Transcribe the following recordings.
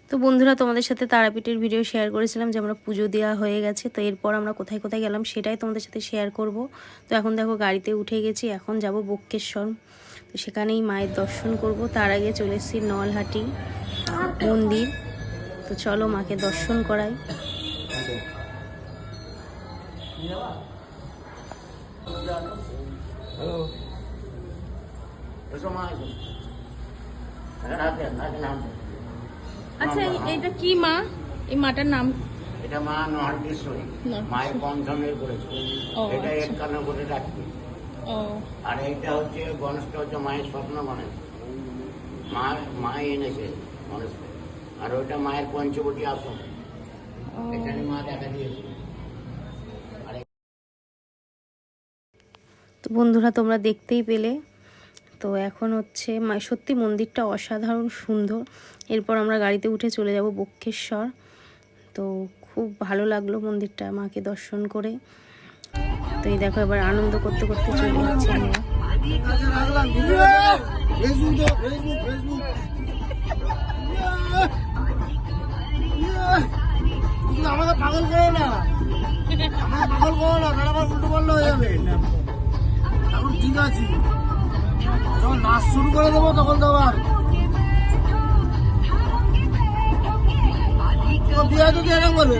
তো বন্ধুরা, তোমাদের সাথে তারাপীঠের ভিডিও শেয়ার করেছিলাম যে আমরা পুজো দেওয়া হয়ে গেছে। তো এরপর আমরা কোথায় কোথায় গেলাম সেটাই তোমাদের সাথে শেয়ার করব। তো এখন দেখো গাড়িতে উঠে গেছি, এখন যাব বক্রেশ্বর। তো সেখানেই মায়ের দর্শন করব। তার আগে চলে এসেছি নলহাটি মন্দির। তো চলো মাকে দর্শন করাই। আচ্ছা, এটা কি মা? এই মাটার নাম? এটা মা নহাটেশ্বরী, মায়ের বন্ধনের করেছে। এটা 51 করে রাখবে। আর এইটা হচ্ছে গণেশটা হচ্ছে মায়ের স্বপ্ন গণেশ, মা এনেছে গণেশকে। আর ওইটা মায়ের পঞ্চবটী আসন, এখানে মা দেখা দিয়েছে। তো বন্ধুরা, তোমরা দেখতেই পেলে। তো এখন হচ্ছে সত্যি মন্দিরটা অসাধারণ সুন্দর। এরপর আমরা গাড়িতে উঠে চলে যাব বক্রেশ্বর। তো খুব ভালো লাগলো মন্দিরটা মাকে দর্শন করে। তো এই দেখো এবার আনন্দ করতে করতে চলে যাচ্ছে আমরা। আমাদের পাগল করো না, পাগল করো না, তাহলে আবার উল্টো পাল্টা হয়ে যাবে। এখন ঠিক আছে, যখন নাচ শুরু করে দেবো তখন তো আবার বিয়ে তো এরকম বলে।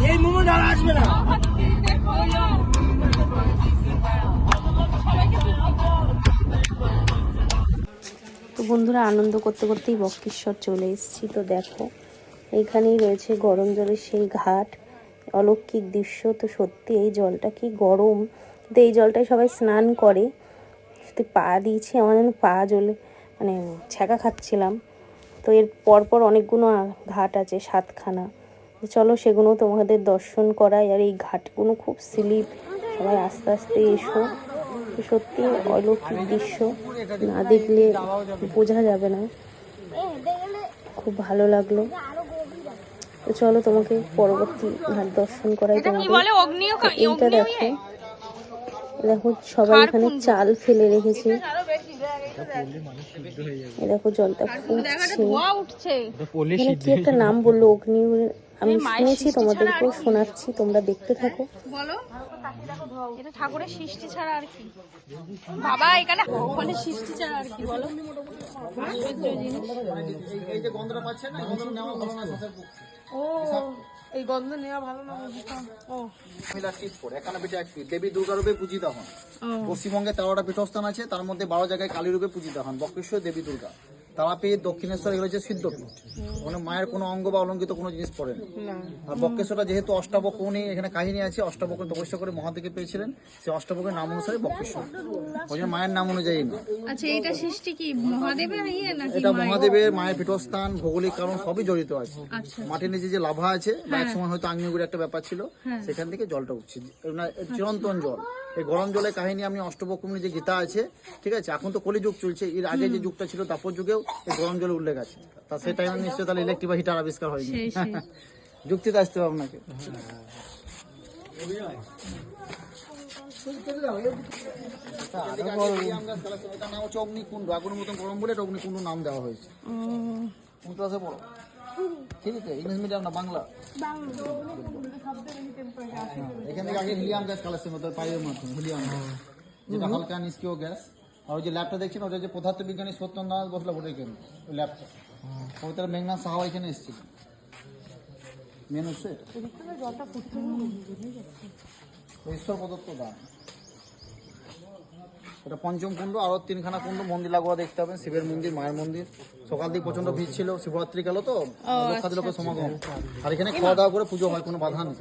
এই মোমেন্ট আর আসবে না। তো বন্ধুরা, আনন্দ করতে করতেই বক্রেশ্বর চলে এসেছি। তো দেখো এইখানেই রয়েছে গরম জলের সেই ঘাট, অলৌকিক দৃশ্য। তো সত্যি এই জলটা কি গরম, কিন্তু এই জলটায় সবাই স্নান করে। সত্যি পা দিয়েছি, আমার যেন পা জ্বলে মানে ছ্যাঁকা খাচ্ছিলাম। তো এর পরপর অনেকগুলো ঘাট আছে, 7খানা। চলো সেগুলো তোমাদের দর্শন করাই। আর এই ঘাটগুলো খুব স্লিপ, সবাই আস্তে আস্তে এসো। তো সত্যি অলৌকিক দৃশ্য, না দেখলে বোঝা যাবে না। খুব ভালো লাগলো। তো চলো তোমাকে পরবর্তী ঘাট দর্শন করাই তোমাদের। এইটা দেখো, দেখো সবাই এখানে চাল ফেলে রেখেছে। দেখো জলটা ফুটছে। এখানে কি একটা নাম বললো, অগ্নি, আমি শুনেছি, তোমাদেরকেও শোনাচ্ছি, তোমরা দেখতে থাকো। বলো, এটা ঠাকুরের সৃষ্টি ছাড়া আর কি বাবা, এখানে ভগবানের সৃষ্টি ছাড়া আর কি বলো। এই যে গন্ধটা পাচ্ছেন না, গন্ধটা নেওয়া ভালো না। ও, এই গন্ধ নেওয়া ভালো না বুঝতাম। ও এখানে পিঠে এক পিঠ দেবী দুর্গা রূপে পূজিত হন। পশ্চিমবঙ্গে 13টা পীঠস্থান আছে, তার মধ্যে 12 জায়গায় কালী রূপে পূজিত হন। বক্রেশ্বর দেবী দুর্গা, তারাপীঠ, দক্ষিণেশ্বর এগুলো হচ্ছে সিদ্ধপীঠ। মানে মায়ের কোনো অঙ্গ বা অলঙ্কিত কোনো জিনিস পড়েন। আর বক্রেশ্বরটা যেহেতু অষ্টাবক্রমণী, এখানে কাহিনী আছে। অষ্টাবক্র তপস্যা করে মহাদেবকে পেয়েছিলেন, সেই অষ্টাবক্রের নাম অনুসারে বক্রেশ্বর, ওই জন্য মায়ের নাম অনুযায়ী না। আচ্ছা, এটা সৃষ্টি কি মহাদেবের ইয়ে নাকি? এটা মহাদেবের, মায়ের পীঠস্থান, ভৌগোলিক কারণ সবই জড়িত আছে। মাটির নিচে যে লাভা আছে, বা এক সময় হয়তো আগ্নেয়গিরি একটা ব্যাপার ছিল, সেখান থেকে জলটা উঠছে, চিরন্তন জল। এই গরম জলের কাহিনী আমি অষ্টবক্রমণী যে গীতা আছে, ঠিক আছে, এখন তো কলিযুগ চলছে, এর আগে যে যুগটা ছিল তাপর যুগেও এই গরম জলে উল্লেখ আছে। তা সেই টাইমে নিশ্চয়ই তাহলে ইলেকট্রিক বা হিটার আবিষ্কার হয়নি। যুক্তিতে আসতে হবে আপনাকে। অগ্নিকুণ্ড, আগুনের মতন গরম বলে অগ্নিকুণ্ড নাম দেওয়া হয়েছে। কোন ক্লাসে পড়ো? ঠিক আছে, ইংলিশ মিডিয়াম না বাংলা? এখান থেকে আগে হিলিয়াম গ্যাস কালেকশন হতো পাইপের মাধ্যমে, হিলিয়াম গ্যাস, যেটা হালকা নিষ্ক্রিয় গ্যাস। আর ওই যে ল্যাবটা দেখছেন, ওটা যে পদার্থ বিজ্ঞানী সত্যেন্দ্রনাথ বসলে ওটা এখানে ওই ল্যাবটা, কবিতার মেঘনাথ সাহা এখানে এসেছিল। মেন হচ্ছে এটা ঈশ্বর প্রদত্ত দান। এটা পঞ্চম কুণ্ড, আরো 3খানা কুণ্ড, মন্দির লাগোয়া দেখতে পাবেন। শিবের মন্দির, মায়ের মন্দির। সকাল দিকে প্রচন্ড ভিড় ছিল, শিবরাত্রি গেল তো, লক্ষাধিক লোকের সমাগম। আর এখানে খাওয়া দাওয়া করে পুজো হয়, কোনো বাধা নেই।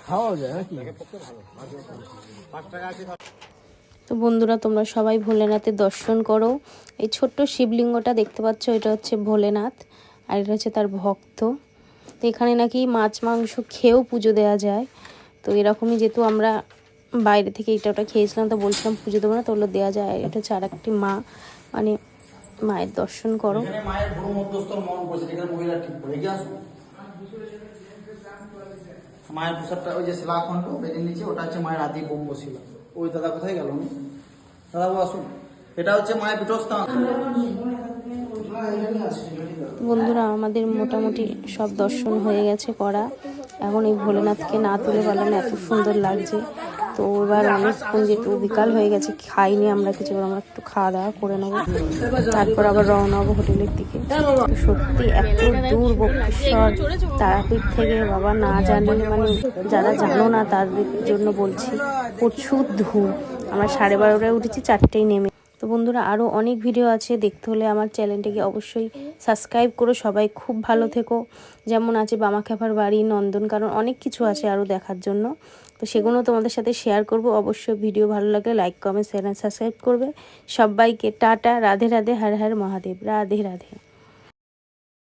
খাওয়া যায় নাকি? তো বন্ধুরা, তোমরা সবাই ভোলেনাথের দর্শন করো। এই ছোট্ট শিবলিঙ্গটা দেখতে পাচ্ছ, এটা হচ্ছে ভোলেনাথ, আর এটা হচ্ছে তার ভক্ত। তো এখানে নাকি মাছ মাংস খেয়েও পুজো দেওয়া যায়। তো এরকমই, যেহেতু আমরা বাইরে থেকে এটা ওটা খেয়েছিলাম, তো বলছিলাম পুজো দেবো না, তো ওগুলো দেওয়া যায়। এটা হচ্ছে আর একটি মা, মানে মায়ের দর্শন করো। এখানে মায়ের ভ্রু মধ্যস্থল মন বসে, যেখানে মহিলা ঠিক করে এগিয়ে আসুন। মায়ের প্রসাদটা ওই যে শিলাখণ্ড বেদির নিচে, ওটা হচ্ছে মায়ের আদি ব্রহ্মশিলা। ওই দাদা কোথায় গেল? দাদা আসুন, এটা হচ্ছে মায়ের পীঠস্থান। বন্ধুরা আমাদের মোটামুটি সব দর্শন হয়ে গেছে করা। এখন এই ভোলেনাথকে না তুলে পারলাম না, এত সুন্দর লাগছে। তো এবার অনেকক্ষণ যেহেতু বিকাল হয়ে গেছে, খাইনি আমরা কিছু, আমরা একটু খাওয়া দাওয়া করে নেবো, তারপর আবার রওনা হবো হোটেলের দিকে। তো সত্যি এত দূর বক্রেশ্বর তারাপীঠ থেকে বাবা, না জানি মানে যারা জানো না তাদের জন্য বলছি, প্রচুর ধূম। আমরা 12:30টায় উঠেছি, 4টেয় নেমে। তো বন্ধুরা আরও অনেক ভিডিও আছে, দেখতে হলে আমার চ্যানেলটাকে অবশ্যই সাবস্ক্রাইব করো। সবাই খুব ভালো থেকো। যেমন আছে বামাখ্যাপার বাড়ি, নন্দনকানন, অনেক কিছু আছে আরও দেখার জন্য। তো সেগুলো তোমাদের সাথে শেয়ার করব। অবশ্যই ভিডিও ভালো লাগলে লাইক, কমেন্ট, শেয়ার, সাবস্ক্রাইব করবে। সবাইকে টাটা, রাধে রাধে, হর হর মহাদেব, রাধে রাধে।